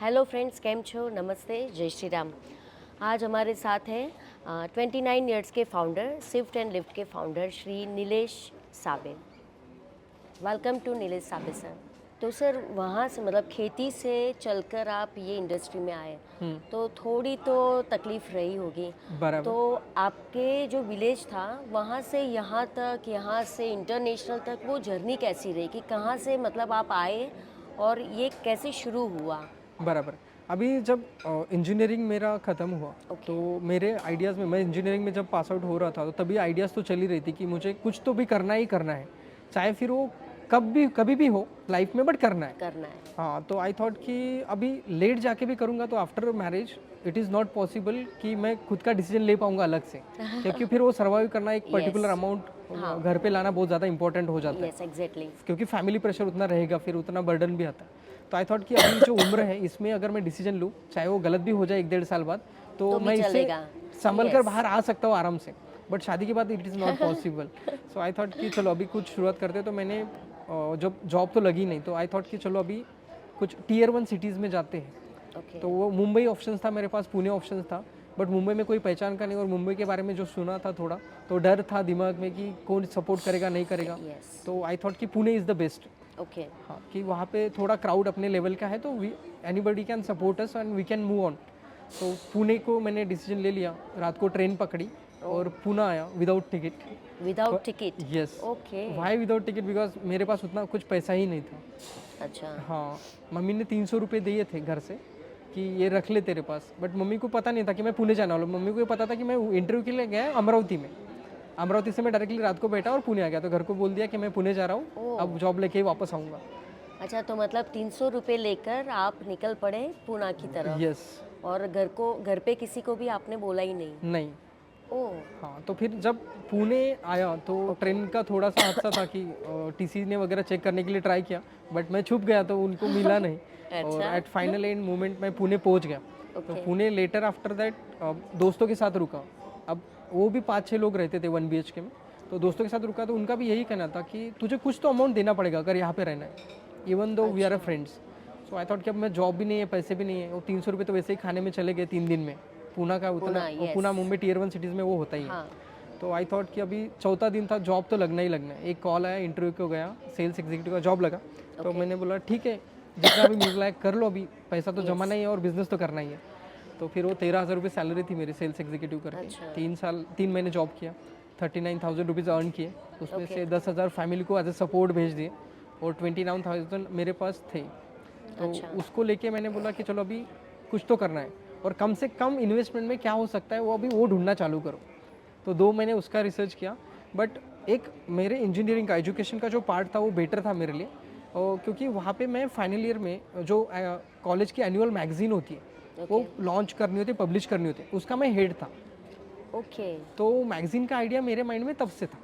Hello friends, केम छो, नमस्ते, जय श्री राम। आज हमारे साथ हैं 29 इयर्स के फाउंडर, स्विफ्ट एंड लिफ्ट के founder Shri Nilesh Sabe. Welcome to Nilesh Sabe sir. तो सर वहाँ से मतलब खेती से चलकर आप ये इंडस्ट्री में आए, तो थोड़ी तो तकलीफ रही होगी। बराबर। तो आपके जो विलेज था वहाँ से यहाँ तक, यहाँ से इंटरनेशनल तक वो जर्नी कैसी रही कि कहाँ से मतलब आप आए और ये कैसे शुरू हुआ? बराबर। अभी जब इंजीनियरिंग मेरा ख़त्म हुआ ओके। तो मेरे आइडियाज़ में, मैं इंजीनियरिंग में जब पास आउट हो रहा था तो तभी आइडियाज़ तो चल ही रही थी कि मुझे कुछ तो भी करना ही करना है, चाहे फिर वो कभी भी हो लाइफ में, बट करना है। करना है। हाँ, तो आई थॉट कि अभी लेट जाके भी करूँगा तो after marriage it is not possible कि मैं खुद का डिसीजन ले पाऊँगा अलग से, क्योंकि फिर वो सर्वाइव करना एक पर्टिकुलर Yes. अमाउंट घर पे लाना बहुत ज़्यादा इंपॉर्टेंट हो जाता है, यस एग्जैक्टली। क्योंकि फैमिली प्रेशर उतना रहेगा, फिर उतना बर्डन भी आता है। तो आई थॉट कि अभी जो उम्र है इसमें अगर मैं डिसीजन लूँ, चाहे वो गलत भी हो जाए 1-1.5 साल बाद, तो भी मैं इससे चलेगा। संभल कर Yes. बाहर आ सकता हूँ आराम से। बट शादी के बाद it is not possible. So I thought कि चलो अभी कुछ शुरुआत करते हैं। तो मैंने जब जॉब तो लगी नहीं, तो आई थॉट कि चलो अभी कुछ टियर 1 सिटीज़ में जाते हैं। ओके। तो वो मुंबई ऑप्शन था मेरे पास, पुणे ऑप्शन था, बट मुंबई में कोई पहचान का नहीं, और मुंबई के बारे में जो सुना था थोड़ा, तो डर था दिमाग में कि कौन सपोर्ट करेगा नहीं करेगा। यस। तो आई थॉट कि Pune is the best. Okay. हाँ, कि वहाँ पे थोड़ा क्राउड अपने लेवल का है, तो anybody can support us and we can move on. तो पुणे को मैंने डिसीजन ले लिया, रात को ट्रेन पकड़ी और पुणे आया without ticket. Without ticket? Yes. Okay. Why without ticket? Because मेरे पास उतना कुछ पैसा ही नहीं था। अच्छा। हाँ, मम्मी ने 300 रुपये दिए थे घर से कि ये रख ले तेरे पास, बट मम्मी को पता नहीं था कि मैं पुणे जाने वाला हूँ। मम्मी को ये पता था कि मैं इंटरव्यू के लिए गया अमरावती में। अमरावती से मैं डायरेक्टली रात को बैठा और पुणे आ गया, तो घर को बोल दिया कि मैं पुणे जा रहा हूँ, अब जॉब लेके ही वापस आऊँगा। अच्छा, तो मतलब 300 रुपये लेकर आप निकल पड़े पूना की तरफ। यस। और घर पे किसी को भी आपने बोला ही नहीं? नहीं। ओह। हाँ, तो फिर जब पुणे आया तो ट्रेन का थोड़ा सा हादसा था कि टीसी ने वगैरह चेक करने के लिए ट्राई किया, बट मैं छुप गया तो उनको मिला नहीं। और अच्छा। एट फाइनल एंड मोमेंट मैं पुणे पहुंच गया। तो पुणे लेटर आफ्टर दैट दोस्तों के साथ रुका। अब वो भी 5-6 लोग रहते थे 1 BHK में, तो दोस्तों के साथ रुका, तो उनका भी यही कहना था कि तुझे कुछ तो अमाउंट देना पड़ेगा अगर यहाँ पे रहना है, even though we are a friends. So I thought कि अब मैं जॉब भी नहीं है, पैसे भी नहीं है, वो 300 रुपये तो वैसे ही खाने में चले गए 3 दिन में। पुणे का उतना, पुणे, पुणे मुंबई टियर 1 सिटीज़ में वो होता ही है। हाँ। तो आई थॉट कि अभी चौथा दिन था, जॉब तो लगना ही लगना है। एक कॉल आया, इंटरव्यू को गया, सेल्स एग्जीक्यूटिव का जॉब लगा। तो मैंने बोला ठीक है, जितना भी मिल रहा है कर लो, अभी पैसा तो जमाना ही है और बिजनेस तो करना ही है। तो फिर वो 13,000 रुपये सैलरी थी मेरी सेल्स एग्जीक्यूटिव करके। 3 महीने जॉब किया, 39,000 रुपीज़ अर्न किए, उसमें से 10,000 फैमिली को एज ए सपोर्ट भेज दिए और 29,000 मेरे पास थे। तो उसको लेके मैंने बोला कि चलो अभी कुछ तो करना है, और कम से कम इन्वेस्टमेंट में क्या हो सकता है वो अभी वो ढूंढना चालू करो। तो 2 महीने उसका रिसर्च किया, बट एक मेरे इंजीनियरिंग का एजुकेशन का जो पार्ट था वो बेटर था मेरे लिए, और क्योंकि वहाँ पे मैं फाइनल ईयर में जो कॉलेज की एनुअल मैगजीन होती है वो लॉन्च करनी होती है, पब्लिश करनी होती है, उसका मैं हेड था। ओके। तो मैगजीन का आइडिया मेरे माइंड में तब से था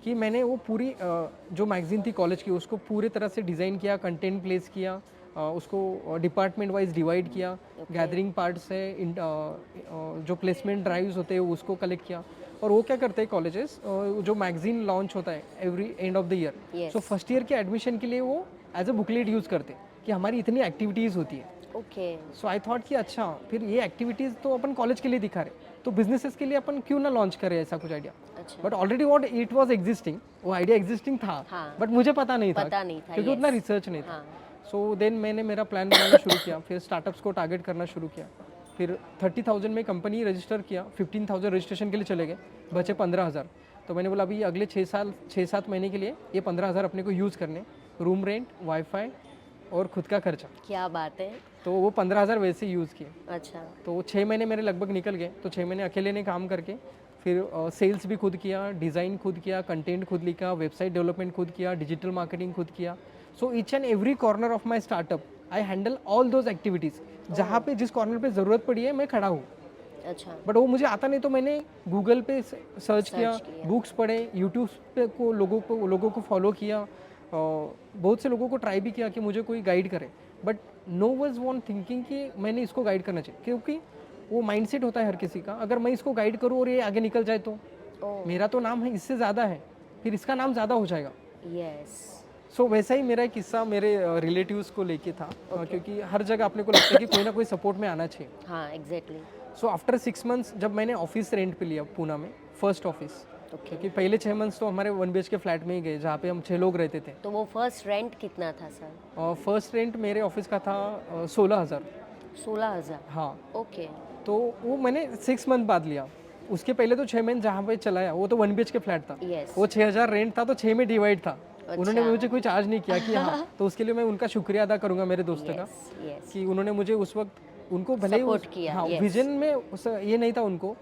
कि मैंने वो पूरी जो मैगजीन थी कॉलेज की उसको पूरी तरह से डिज़ाइन किया, कंटेंट प्लेस किया, उसको डिपार्टमेंट वाइज डिवाइड किया, गैदरिंग पार्ट से जो प्लेसमेंट ड्राइव्स होते हैं उसको कलेक्ट किया। और वो क्या करते हैं कॉलेजेस, जो मैगजीन लॉन्च होता है every end of the year, so first year के एडमिशन के लिए वो एज अ बुकलेट यूज़ करते हैं कि हमारी इतनी एक्टिविटीज़ होती है। ओके। सो आई थॉट कि अच्छा, फिर ये एक्टिविटीज़ तो अपन कॉलेज के लिए दिखा रहे, तो बिजनेसेस के लिए अपन क्यों ना लॉन्च करें ऐसा कुछ idea. But already what it was existing, वो आइडिया एग्जिस्टिंग था, बट मुझे पता नहीं था क्योंकि उतना रिसर्च नहीं था। सो देन मैंने मेरा प्लान बनाना शुरू किया, फिर स्टार्टअप्स को टारगेट करना शुरू किया। फिर 30,000 में कंपनी रजिस्टर किया, 15,000 रजिस्ट्रेशन के लिए चले गए, बचे 15,000। तो मैंने बोला अभी अगले 6-7 महीने के लिए ये 15,000 अपने को यूज़ करने, रूम रेंट, वाईफाई और खुद का खर्चा। क्या बात है। तो वो 15,000 वैसे यूज़ किए। अच्छा। तो 6 महीने मेरे लगभग निकल गए। तो 6 महीने अकेले ने काम करके फिर सेल्स भी खुद किया, डिज़ाइन खुद किया, कंटेंट खुद लिखा, वेबसाइट डेवलपमेंट खुद किया, डिजिटल मार्केटिंग खुद किया। So each and every corner of my startup I handle all those activities. जहाँ पे जिस कॉर्नर पे ज़रूरत पड़ी है मैं खड़ा हूँ। अच्छा। बट वो मुझे आता नहीं, तो मैंने गूगल पे सर्च किया, बुक्स पढ़े, यूट्यूब पे को लोगों को फॉलो किया, बहुत से लोगों को ट्राई भी किया कि मुझे कोई गाइड करे, but no was one thinking कि मैंने इसको गाइड करना चाहिए, क्योंकि वो माइंडसेट होता है हर किसी का, अगर मैं इसको गाइड करूँ और ये आगे निकल जाए तो मेरा तो नाम है इससे ज़्यादा है, फिर इसका नाम ज़्यादा हो जाएगा। यस। सो वैसा ही मेरा एक किस्सा मेरे रिलेटिव्स को लेके था, क्योंकि हर जगह अपने को लगता है कि कोई ना कोई सपोर्ट में आना चाहिए। हाँ एग्जैक्टली। सो आफ्टर 6 मंथ्स जब मैंने ऑफिस रेंट पे लिया पूना में, फर्स्ट ऑफिस, ओके। क्योंकि पहले 6 मंथ्स तो हमारे 1 BHK फ्लैट में ही गए जहाँ पे हम 6 लोग रहते थे। तो वो फर्स्ट रेंट कितना था सर? और फर्स्ट रेंट मेरे ऑफिस का था 16,000। 16,000। हाँ, ओके। तो वो मैंने 6 मंथ बाद लिया। उसके पहले तो 6 महीने जहाँ पे चलाया वो तो 1 BHK फ्लैट था, यस। वो 6,000 रेंट था तो 6 में डिवाइड था। उन्होंने अच्छा। मुझे कोई चार्ज नहीं किया कि हाँ, तो उसके लिए मैं उनका शुक्रिया अदा करूंगा मेरे दोस्तों का, यस। कि उन्होंने मुझे उस वक्त उनको भले ही सपोर्ट किया। हाँ yes. विजन में ये नहीं था उनको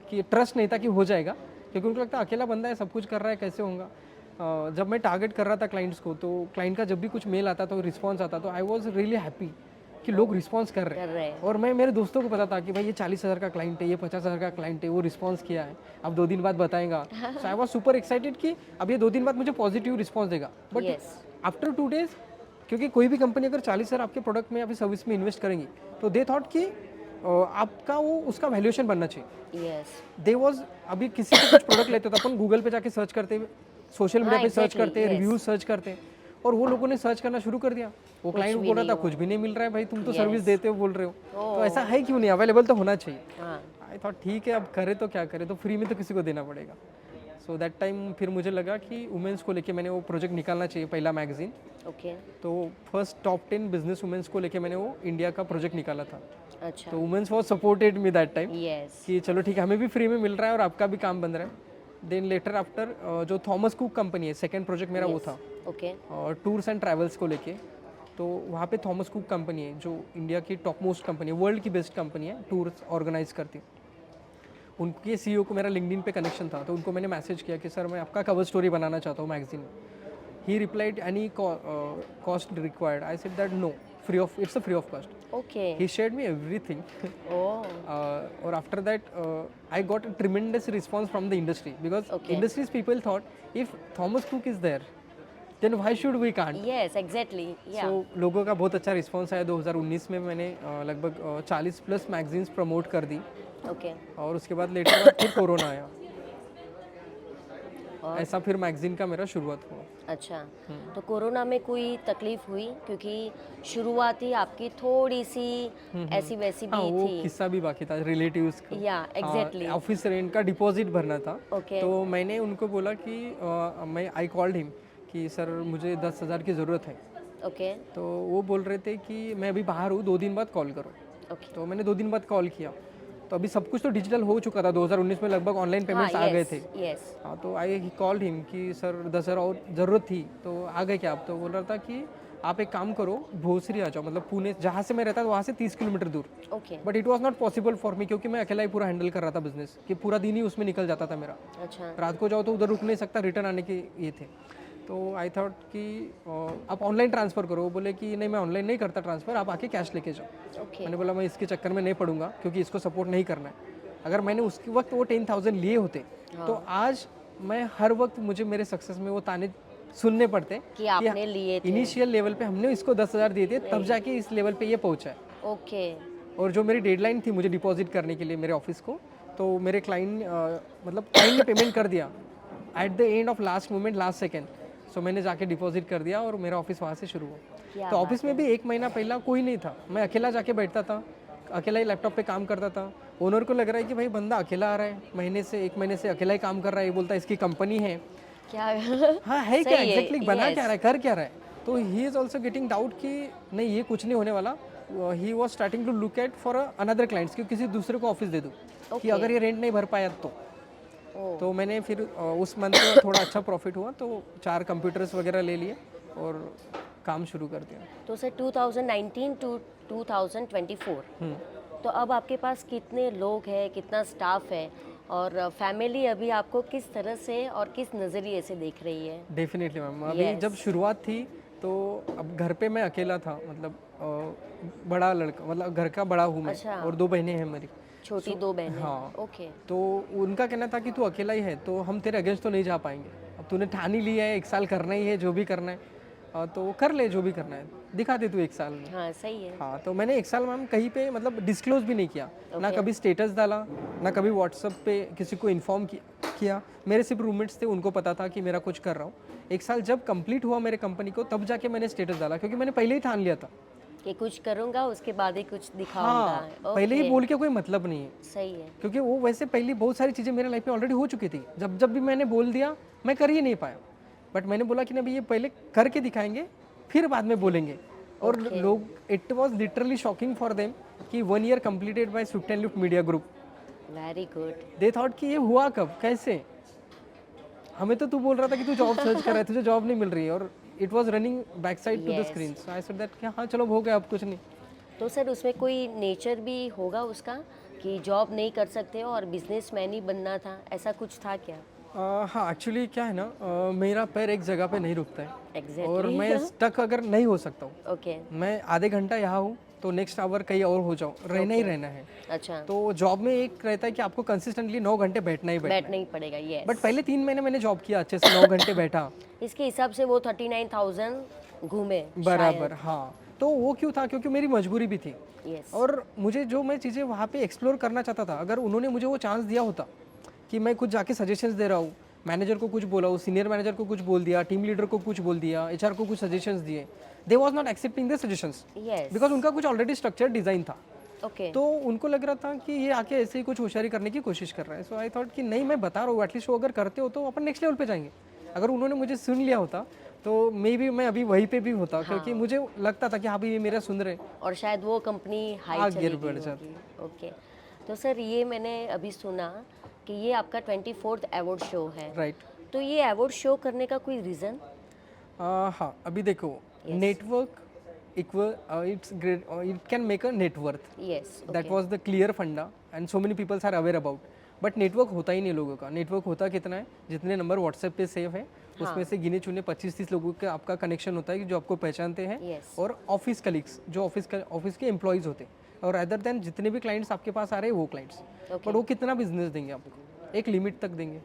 कि ट्रस्ट नहीं था कि हो जाएगा, क्योंकि उनको लगता अकेला बंदा है सब कुछ कर रहा है कैसे होगा। जब मैं टारगेट कर रहा था क्लाइंट्स को, तो क्लाइंट का जब भी कुछ मेल आता तो रिस्पॉन्स आता तो आई वॉज रियली हैप्पी कि लोग रिस्पॉन्स कर रहे हैं। और मैं मेरे दोस्तों को पता था कि भाई ये 40,000 का क्लाइंट है, ये 50,000 का क्लाइंट है, वो रिस्पॉन्स किया है, अब 2 दिन बाद बताएगा। सो आई वॉज सुपर एक्साइटेड कि अब ये 2 दिन बाद मुझे पॉजिटिव रिस्पॉन्स देगा। बट आफ्टर 2 डेज, क्योंकि कोई भी कंपनी अगर 40,000 आपके प्रोडक्ट में या फिर सर्विस में इन्वेस्ट करेंगी तो दे थॉट कि आपका वो उसका वैल्यूएशन बनना चाहिए। यस। दे वॉज अभी किसी को कुछ प्रोडक्ट लेते तो अपन गूगल पे जाके सर्च करते, सोशल मीडिया पे सर्च करते, रिव्यूज सर्च करते, और वो लोगों ने सर्च करना शुरू कर दिया। वो क्लाइंट बोल रहा था कुछ भी नहीं मिल रहा है भाई, तुम तो सर्विस देते हो बोल रहे हो, तो ऐसा है क्यों नहीं, अवेलेबल तो होना चाहिए। आई थॉट ठीक है अब करे तो क्या करे, तो फ्री में तो किसी को देना पड़ेगा। सो दैट टाइम फिर मुझे लगा कि वुमेंस को लेके मैंने वो प्रोजेक्ट निकालना चाहिए, पहला मैगजीन। ओके। तो फर्स्ट टॉप 10 बिजनेस वुमेंस को लेके मैंने वो इंडिया का प्रोजेक्ट निकाला था। अच्छा। तो women's was supported me that time yes. कि चलो ठीक है हमें भी फ्री में मिल रहा है और आपका भी काम बन रहा है। देन लेटर आफ्टर जो थॉमस कुक कंपनी है, सेकंड प्रोजेक्ट मेरा वो था। ओके। टूर्स एंड ट्रैवल्स को लेके, तो वहाँ पे थॉमस कुक कंपनी है जो इंडिया की टॉप मोस्ट कंपनी है, वर्ल्ड की बेस्ट कंपनी है, टूर्स ऑर्गेनाइज करती है। उनके सीईओ को मेरा लिंक्डइन पे कनेक्शन था, तो उनको मैंने मैसेज किया कि सर मैं आपका कवर स्टोरी बनाना चाहता हूँ मैगजीन में। He replied any cost required, I said that no, free of, it's a free of cost. Okay. He shared me everything. और after that I got a tremendous response from the industry, because industry's people thought if Thomas Cook is there then why should we can't. Yes, exactly. Yeah. So लोगों का बहुत अच्छा response आया। 2019 में मैंने लगभग 40 plus magazines promote कर दी। Okay. और उसके बाद लेटर फिर कोरोना आया, ऐसा फिर मैगजीन का मेरा शुरुआत हुआ। अच्छा। तो कोरोना में कोई तकलीफ हुई, क्योंकि शुरुआत ही आपकी थोड़ी सी ऐसी वैसी भी वो थी। किस्सा भी बाकी था रिलेटिव्स का। या एग्जैक्टली। ऑफिस रेंट का डिपॉजिट भरना था। ओके। तो मैंने उनको बोला कि मैं आई कॉल्ड हिम कि सर मुझे 10,000 की ज़रूरत है। ओके। तो वो बोल रहे थे कि मैं अभी बाहर हूँ, 2 दिन बाद कॉल करो। ओके। तो मैंने 2 दिन बाद कॉल किया, तो अभी सब कुछ तो डिजिटल हो चुका था, 2019 में लगभग ऑनलाइन पेमेंट्स आ गए थे। यस। हाँ, तो आई कॉल्ड हिम कि सर 10,000 और ज़रूरत थी, तो आ गए क्या आप? तो बोल रहा था कि आप एक काम करो, भोसरी आ जाओ, मतलब पुणे जहाँ से मैं रहता था वहाँ से 30 किलोमीटर दूर। Okay. But it was not possible for me, क्योंकि मैं अकेला ही पूरा हैंडल कर रहा था बिजनेस, कि पूरा दिन ही उसमें निकल जाता था मेरा। अच्छा। रात को जाओ तो उधर रुक नहीं सकता, रिटर्न आने के ये थे। तो आई थॉट कि आप ऑनलाइन ट्रांसफ़र करो। वो बोले कि नहीं मैं ऑनलाइन नहीं करता ट्रांसफ़र, आप आके कैश लेके जाओ। ओके। मैंने बोला मैं इसके चक्कर में नहीं पड़ूंगा, क्योंकि इसको सपोर्ट नहीं करना है। अगर मैंने उसके वक्त वो 10,000 लिए होते तो आज मैं हर वक्त मुझे मेरे सक्सेस में वो ताने सुनने पड़ते कि आपने लिए थे। इनिशियल लेवल पे हमने इसको 10,000 दिए थे, तब जाके इस लेवल पे ये पहुंचा है। ओके। और जो मेरी डेडलाइन थी मुझे डिपॉजिट करने के लिए मेरे ऑफिस को, तो मेरे क्लाइंट मतलब क्लाइंट ने पेमेंट कर दिया at the end of last moment, last second. So मैंने जाके डिपॉजिट कर दिया और मेरा ऑफिस वहाँ से शुरू हुआ। तो ऑफिस में भी 1 महीना पहला कोई नहीं था, मैं अकेला जाके बैठता था, अकेला ही लैपटॉप पे काम करता था। ओनर को लग रहा है कि भाई बंदा अकेला आ रहा है, 1 महीने से अकेला ही काम कर रहा है, ये बोलता है इसकी कंपनी है क्या। हाँ है क्या एग्जैक्टली, बना क्या रहा है, कर क्या रहा है। तो he is also getting doubt कि नहीं ये कुछ नहीं होने वाला। He was starting to look at for another clients कि किसी दूसरे को ऑफिस दे दूँ कि अगर ये रेंट नहीं भर पाया तो मैंने फिर उस मंथ में थोड़ा अच्छा प्रॉफिट हुआ, तो 4 कंप्यूटर्स वगैरह ले लिए और काम शुरू कर दिया। तो सर 2019 टू 2024, तो अब आपके पास कितने लोग हैं, कितना स्टाफ है, और फैमिली अभी आपको किस तरह से और किस नज़रिए से देख रही है? डेफिनेटली मैम, अभी जब शुरुआत थी तो अब घर पे मैं अकेला था, मतलब बड़ा लड़का, मतलब घर का बड़ा हूँ मैं। अच्छा। और 2 बहनें हैं मेरी, छोटी 2 बहनें। हाँ। ओके। तो उनका कहना था कि तू अकेला ही है तो हम तेरे अगेंस्ट तो नहीं जा पाएंगे, अब तूने ठान ही लिया है 1 साल करना ही है, जो भी करना है तो कर ले, जो भी करना है दिखा दे तू 1 साल में। हाँ सही है। हाँ, तो मैंने 1 साल मैम कहीं पे मतलब डिस्क्लोज भी नहीं किया, ना कभी स्टेटस डाला, ना कभी व्हाट्सएप पे किसी को इन्फॉर्म किया। मेरे सिर्फ रूममेट्स थे, उनको पता था कि मेरा कुछ कर रहा हूँ। 1 साल जब कंप्लीट हुआ मेरे कंपनी को तब जाके मैंने स्टेटस डाला, क्योंकि मैंने पहले ही ठान लिया था। कि कुछ करूँगा उसके बाद ही कुछ दिखाऊंगा। हाँ, पहले ही ओके, बोल के कोई मतलब नहीं है, सही है। क्योंकि वो वैसे पहले बहुत सारी चीज़ें मेरे लाइफ में ऑलरेडी हो चुकी थी। जब जब भी मैंने बोल दिया मैं कर ही नहीं पाया, बट मैंने बोला कि ना भाई ये पहले करके दिखाएंगे फिर बाद में बोलेंगे। और लोग, it was literally shocking for them कि 1 year completed by Swift and Lift Media group. Very good. They thought कि ये हुआ कब, कैसे? हमें तो तू बोल रहा था कि तू जॉब सर्च कर रहा है, तुझे जॉब नहीं मिल रही है, और it was running back side to the screen. So I said that कि हाँ चलो हो गया, अब कुछ नहीं। तो सर उसमें कोई नेचर भी होगा उसका कि जॉब नहीं कर सकते हो और बिजनेसमैन ही बनना था, ऐसा कुछ था क्या? हाँ, एक्चुअली क्या है ना, मेरा पैर एक जगह पे नहीं रुकता है, एग्जैक्टली। और मैं स्टक अगर नहीं हो सकता हूँ। ओके। मैं आधे घंटा यहाँ हूँ तो नेक्स्ट आवर कहीं और हो जाऊँ, रहना ही रहना है। अच्छा, तो जॉब में एक रहता है कि आपको कंसिस्टेंटली 9 घंटे बैठना ही बैठना बैठना ही पड़ेगा, ये। बट पहले 3 महीने मैंने जॉब किया, अच्छे से 9 घंटे बैठा इसके हिसाब से वो 39,000 घूमे बराबर। हाँ, तो वो क्यों था, क्योंकि मेरी मजबूरी भी थी, यस। और मुझे जो मैं चीज़ें वहाँ पे एक्सप्लोर करना चाहता था, अगर उन्होंने मुझे वो चांस दिया होता कि मैं कुछ जाके सजेशंस दे रहा हूँ, मैनेजर को कुछ बोला हूँ, सीनियर मैनेजर को कुछ बोल दिया, टीम लीडर को कुछ बोल दिया, एचआर को कुछ सजेशंस दिए, they was not accepting the suggestions yes. Because उनका कुछ ऑलरेडी स्ट्रक्चर डिज़ाइन था। ओके। तो उनको लग रहा था कि ये आके ऐसे ही कुछ होशियारी करने की कोशिश कर रहा है। सो आई थॉट कि नहीं, मैं बता रहा हूँ, एटलीस्ट वो अगर करते हो तो अपन नेक्स्ट लेवल पे जाएंगे। अगर उन्होंने मुझे सुन लिया होता तो मे बी मैं अभी वहीं पे भी होता, क्योंकि मुझे लगता था कि हाँ भाई ये मेरा सुन रहे। और शायद वो कंपनी हाई आगे चली बढ़ गई जाती। होगी। ओके। तो सर ये मैंने अभी सुना कि ये आपका 24th अवार्ड शो है, राइट। तो ये अवार्ड शो करने का कोई रीज़न? हाँ, अभी देखो, network equal, it's great, it can make a net worth. Yes. That was the clear funda and so many peoples are aware about. But network होता ही नहीं लोगों का। नेटवर्क होता कितना है, जितने नंबर व्हाट्सएप पे सेव है उसमें से गिने चुने 25-30 लोगों के आपका कनेक्शन होता है कि जो आपको पहचानते हैं, यस। और ऑफिस कलीग्स जो ऑफिस के एम्प्लॉयज़ होते हैं, और अदर देन जितने भी क्लाइंट्स आपके पास आ रहे हैं वो क्लाइंट्स। बट वो कितना बिजनेस देंगे आपको, एक लिमिट तक देंगे।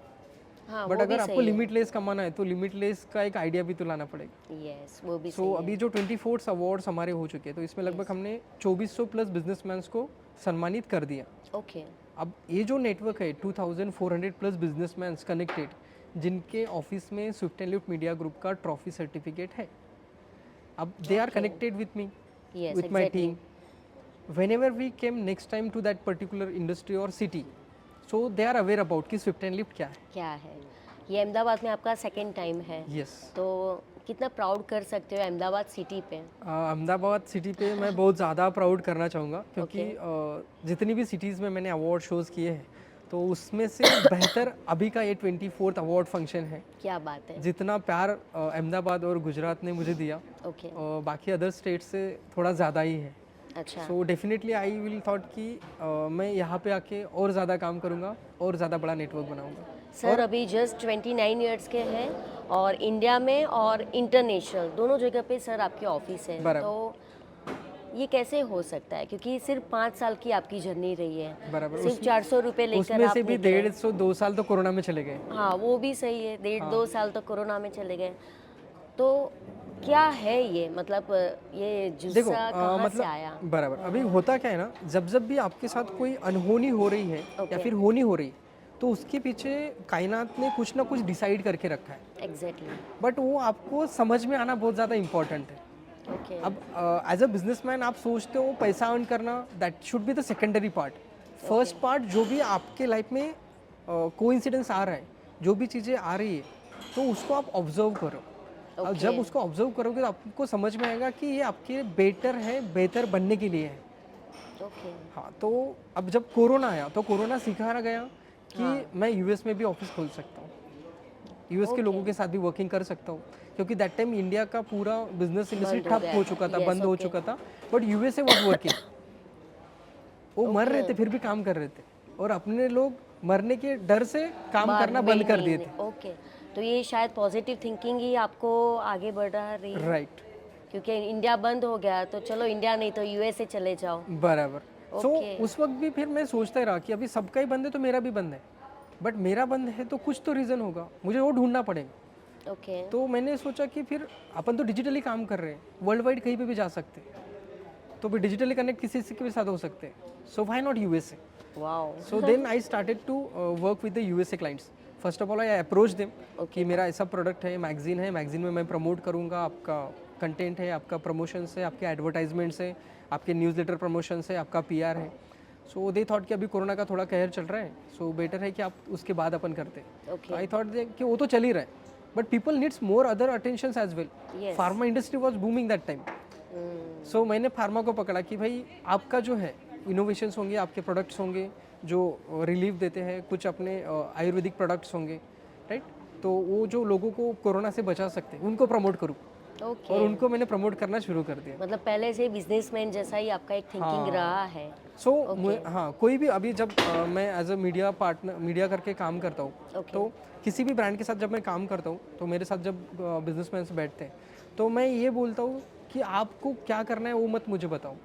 हाँ, बट वो अगर भी आपको सही है। लिमिटलेस कमाना है तो लिमिटलेस का एक आइडिया भी तो लाना पड़ेगा। यस, वो भी सो सही अभी जो 24 अवार्ड्स हमारे हो चुके हैं, तो इसमें लगभग हमने 2400 प्लस बिजनेसमैन्स को सम्मानित कर दिया। है। ओके। अब ये जो नेटवर्क है 2400 प्लस बिजनेसमैन्स कनेक्टेड, जिनके ऑफिस में Swift and Lift Media Group का ट्रॉफी सर्टिफिकेट है, अब they are connected with me, yes, with my team. Whenever we came next time to that particular industry or city, so they are aware about कि Swift and lift क्या है। क्या है? ये अहमदाबाद में आपका सेकंड टाइम है, यस। तो कितना प्राउड कर सकते हो अहमदाबाद सिटी पे? अहमदाबाद सिटी पे मैं बहुत ज़्यादा प्राउड करना चाहूँगा, क्योंकि जितनी भी सिटीज़ में मैंने अवार्ड शोज़ किए हैं, तो उसमें से बेहतर अभी का ये 24th अवार्ड फंक्शन है। क्या बात है। जितना प्यार अहमदाबाद और गुजरात ने मुझे दिया, ओके। बाकी अदर स्टेट से थोड़ा ज़्यादा ही है। अच्छा। So definitely I will thought कि मैं यहाँ पे आके और ज़्यादा काम करूँगा और ज़्यादा बड़ा नेटवर्क बनाऊँगा। सर अभी जस्ट 29 इयर्स के हैं और इंडिया में और इंटरनेशनल दोनों जगह पे सर आपके ऑफिस है, बराबर। तो ये कैसे हो सकता है? क्योंकि सिर्फ 5 साल की आपकी जर्नी रही है, बराबर। सिर्फ 400 रुपये लेकर उसमें आप से भी निकले। 150-2 साल तो कोरोना में चले गए। हाँ, वो भी सही है, 1.5-2 साल तो कोरोना में चले गए। तो क्या है ये, मतलब ये देखो जुस्सा कहाँ से आया? मतलब बराबर, अभी होता क्या है ना, जब जब भी आपके साथ कोई अनहोनी हो रही है या फिर होनी हो रही, तो उसके पीछे कायनात ने कुछ ना कुछ डिसाइड करके रखा है, एग्जैक्टली। बट वो आपको समझ में आना बहुत ज़्यादा इंपॉर्टेंट है। ओके। अब एज अ बिजनेसमैन आप सोचते हो पैसा अर्न करना, that should be the secondary part. First part जो भी आपके लाइफ में कोइंसिडेंस आ रहा है, जो भी चीज़ें आ रही है, तो उसको आप ऑब्जर्व करो। अब जब उसको ऑब्जर्व करोगे तो आपको समझ में आएगा कि ये आपके बेटर है, बेहतर बनने के लिए है। ओके। हाँ, तो अब जब कोरोना आया तो कोरोना सिखाया गया कि मैं यूएस में भी ऑफिस खोल सकता हूँ, यूएस के लोगों के साथ भी वर्किंग कर सकता हूँ, क्योंकि दैट टाइम इंडिया का पूरा बिजनेस इंडस्ट्री ठप हो चुका था, बंद हो चुका था, बट यूएसए वाज वर्किंग। वो मर रहे थे फिर भी काम कर रहे थे, और अपने लोग मरने के डर से काम करना बंद कर दिए थे। ओके, तो ये शायद पॉजिटिव थिंकिंग ही आपको आगे बढ़ा रही है। राइट। क्योंकि इंडिया बंद हो गया तो चलो इंडिया नहीं तो यूएसए चले जाओ। बराबर। सो उस वक्त भी फिर मैं सोचता ही रहा कि अभी सबका ही बंद है तो मेरा भी बंद है, बट मेरा बंद है तो कुछ तो रीज़न होगा, मुझे वो ढूंढना पड़ेगा। ओके। तो मैंने सोचा कि फिर अपन तो डिजिटली काम कर रहे हैं, वर्ल्ड वाइड कहीं पे भी जा सकते हैं, तो भी डिजिटली कनेक्ट किसी से के साथ हो सकते हैं, so why not USA. Wow. So then I started to work with the USA clients. First of all I approach them कि मेरा ऐसा प्रोडक्ट है, मैगजीन में मैं प्रमोट करूँगा, आपका कंटेंट है, आपका प्रमोशंस है, आपके एडवर्टाइजमेंट्स है, आपके न्यूज़लेटर प्रमोशंस है, आपका पीआर है। सो दे थॉट कि अभी कोरोना का थोड़ा कहर चल रहा है, सो बेटर है कि आप उसके बाद अपन करते हैं। आई थॉट कि वो तो चल ही रहा है, but people needs more other attention as well. Pharma industry was booming that time. So मैंने फार्मा को पकड़ा कि भाई आपका जो है इनोवेशंस होंगे, आपके प्रोडक्ट्स होंगे जो रिलीफ देते हैं, कुछ अपने आयुर्वेदिक प्रोडक्ट्स होंगे, राइट? तो वो जो लोगों को कोरोना से बचा सकते हैं उनको प्रमोट करूँ। और उनको मैंने प्रमोट करना शुरू कर दिया। मतलब पहले से बिजनेसमैन जैसा ही आपका एक थिंकिंग रहा है। हाँ, कोई भी अभी जब मैं as a media partner, media करके काम करता हूँ, तो किसी भी ब्रांड के साथ जब मैं काम करता हूँ, तो मेरे साथ जब बिजनेसमैन से बैठते हैं, तो मैं ये बोलता हूँ कि आपको क्या करना है वो मत मुझे बताओ।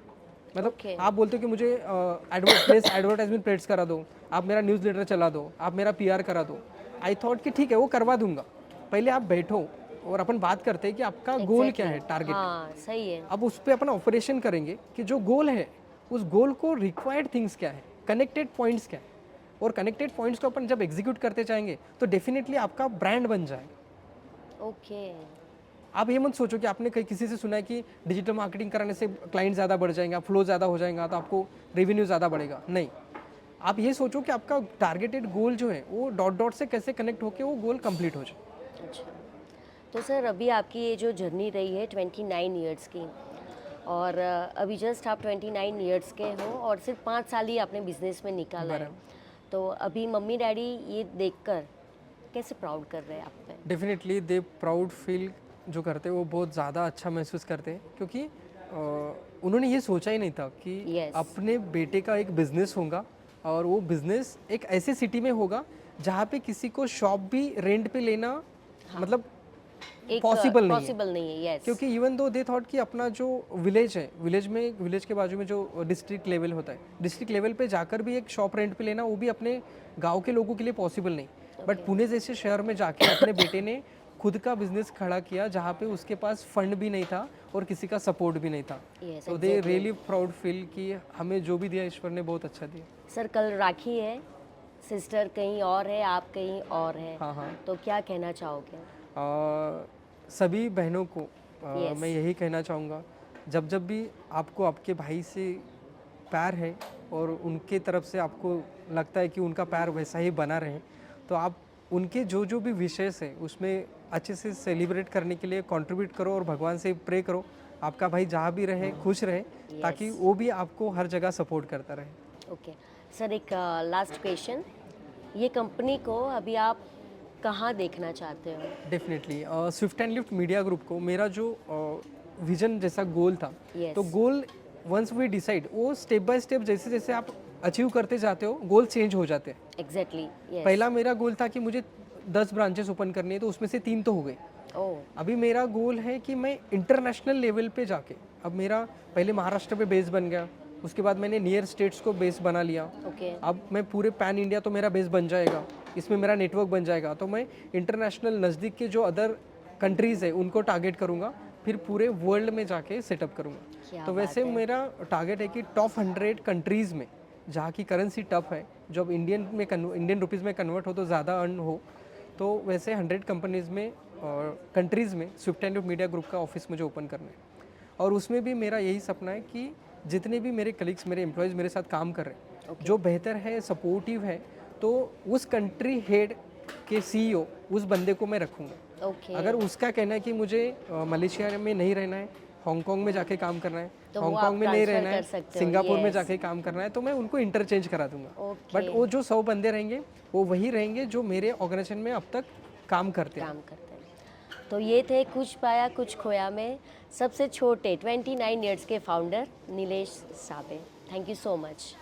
मतलब आप बोलते हो कि मुझे एडवर्टाइजमेंट प्लेट्स करा दो, आप मेरा न्यूज़लेटर चला दो, आप मेरा पीआर करा दो। आई थॉट कि ठीक है वो करवा दूंगा, पहले आप बैठो और अपन बात करते हैं कि आपका गोल क्या है, टारगेट। हाँ, सही है। अब उस पर अपन ऑपरेशन करेंगे कि जो गोल है उस गोल को रिक्वायर्ड थिंग्स क्या है, कनेक्टेड पॉइंट्स क्या है, और कनेक्टेड पॉइंट्स को अपन जब एग्जीक्यूट करते जाएंगे तो डेफिनेटली आपका ब्रांड बन जाएगा। ओके। आप ये मत सोचो कि आपने कहीं किसी से सुना है कि डिजिटल मार्केटिंग कराने से क्लाइंट ज़्यादा बढ़ जाएंगे, फ्लो ज़्यादा हो जाएगा तो आपको रेवेन्यू ज़्यादा बढ़ेगा। नहीं, आप ये सोचो कि आपका टारगेटेड गोल जो है वो डॉट डॉट से कैसे कनेक्ट होकर वो गोल कंप्लीट हो जाए। अच्छा, तो सर अभी आपकी ये जो जर्नी रही है 29 इयर्स की, और अभी जस्ट आप 29 इयर्स के हो और सिर्फ 5 साल ही आपने बिजनेस में निकाला है, तो अभी मम्मी डैडी ये देखकर कैसे प्राउड कर रहे हैं आप पे? डेफिनेटली दे प्राउड फील जो करते हैं वो बहुत ज़्यादा अच्छा महसूस करते हैं, क्योंकि उन्होंने ये सोचा ही नहीं था कि अपने बेटे का एक बिजनेस होगा और वो बिजनेस एक ऐसे सिटी में होगा जहाँ पे किसी को शॉप भी रेंट पे लेना मतलब पॉसिबल नहीं है। यस, क्योंकि इवन दो दे थॉट कि अपना जो विलेज है, विलेज के बाजू में जो डिस्ट्रिक्ट लेवल होता है, डिस्ट्रिक्ट लेवल पे जाकर भी एक शॉप रेंट पे लेना वो भी अपने गांव के लोगों के लिए पॉसिबल नहीं। बट पुणे जैसे शहर में जाके अपने बेटे ने खुद का बिजनेस खड़ा किया जहाँ पे उसके पास फंड भी नहीं था और किसी का सपोर्ट भी नहीं था। तो दे रियली प्राउड फील कि हमें जो भी दिया ईश्वर ने बहुत अच्छा दिया। सर कल राखी है, सिस्टर कहीं और है, आप कहीं और है। हाँ, तो क्या कहना चाहोगे? सभी बहनों को मैं यही कहना चाहूँगा, जब भी आपको आपके भाई से प्यार है और उनके तरफ से आपको लगता है कि उनका प्यार वैसा ही बना रहे, तो आप उनके जो भी विशेष है उसमें अच्छे से सेलिब्रेट करने के लिए कंट्रीब्यूट करो और भगवान से प्रे करो आपका भाई जहाँ भी रहे खुश रहे, ताकि वो भी आपको हर जगह सपोर्ट करता रहे। ओके सर, एक लास्ट क्वेश्चन, ये कंपनी को अभी आप कहाँ देखना चाहते हो? Definitely Swift and Lift Media group को मेरा जो विजन जैसा गोल था, तो गोल वंस वी डिसाइड वो स्टेप बाय स्टेप जैसे जैसे आप अचीव करते जाते हो गोल चेंज हो जाते हैं। एग्जैक्टली, पहला मेरा गोल था कि मुझे 10 ब्रांचेस ओपन करनी है, तो उसमें से 3 तो हो गए। अभी मेरा गोल है कि मैं इंटरनेशनल लेवल पे जाके, अब मेरा पहले महाराष्ट्र पे बेस बन गया, उसके बाद मैंने नियर स्टेट्स को बेस बना लिया। अब मैं पूरे पैन इंडिया तो मेरा बेस बन जाएगा, इसमें मेरा नेटवर्क बन जाएगा, तो मैं इंटरनेशनल नज़दीक के जो अदर कंट्रीज़ है उनको टारगेट करूँगा, फिर पूरे वर्ल्ड में जाके सेटअप करूँगा। तो वैसे मेरा टारगेट है कि टॉप 100 कंट्रीज़ में जहाँ की करेंसी टफ है, जब इंडियन रुपीज़ में कन्वर्ट हो तो ज़्यादा अर्न हो, तो वैसे 100 कंपनीज़ में और कंट्रीज़ में Swift and Lift Media Group का ऑफिस मुझे ओपन करना है। और उसमें भी मेरा यही सपना है कि जितने भी मेरे कलीग्स, मेरे एम्प्लॉयज़ मेरे साथ काम कर रहे हैं, जो बेहतर है, सपोर्टिव है, तो उस कंट्री हेड के CEO उस बंदे को मैं रखूँगा। अगर उसका कहना है कि मुझे मलेशिया में नहीं रहना है, हांगकांग में जाके काम करना है, तो हांगकांग में नहीं रहना है, सिंगापुर में जाके काम करना है, तो मैं उनको इंटरचेंज करा दूंगा। बट वो जो 100 बंदे रहेंगे वो वही रहेंगे जो मेरे ऑर्गेनाइजेशन में अब तक काम करते हैं। तो ये थे कुछ पाया कुछ खोया में सबसे छोटे 29 इयर्स के founder Nilesh Sabe. Thank you so much.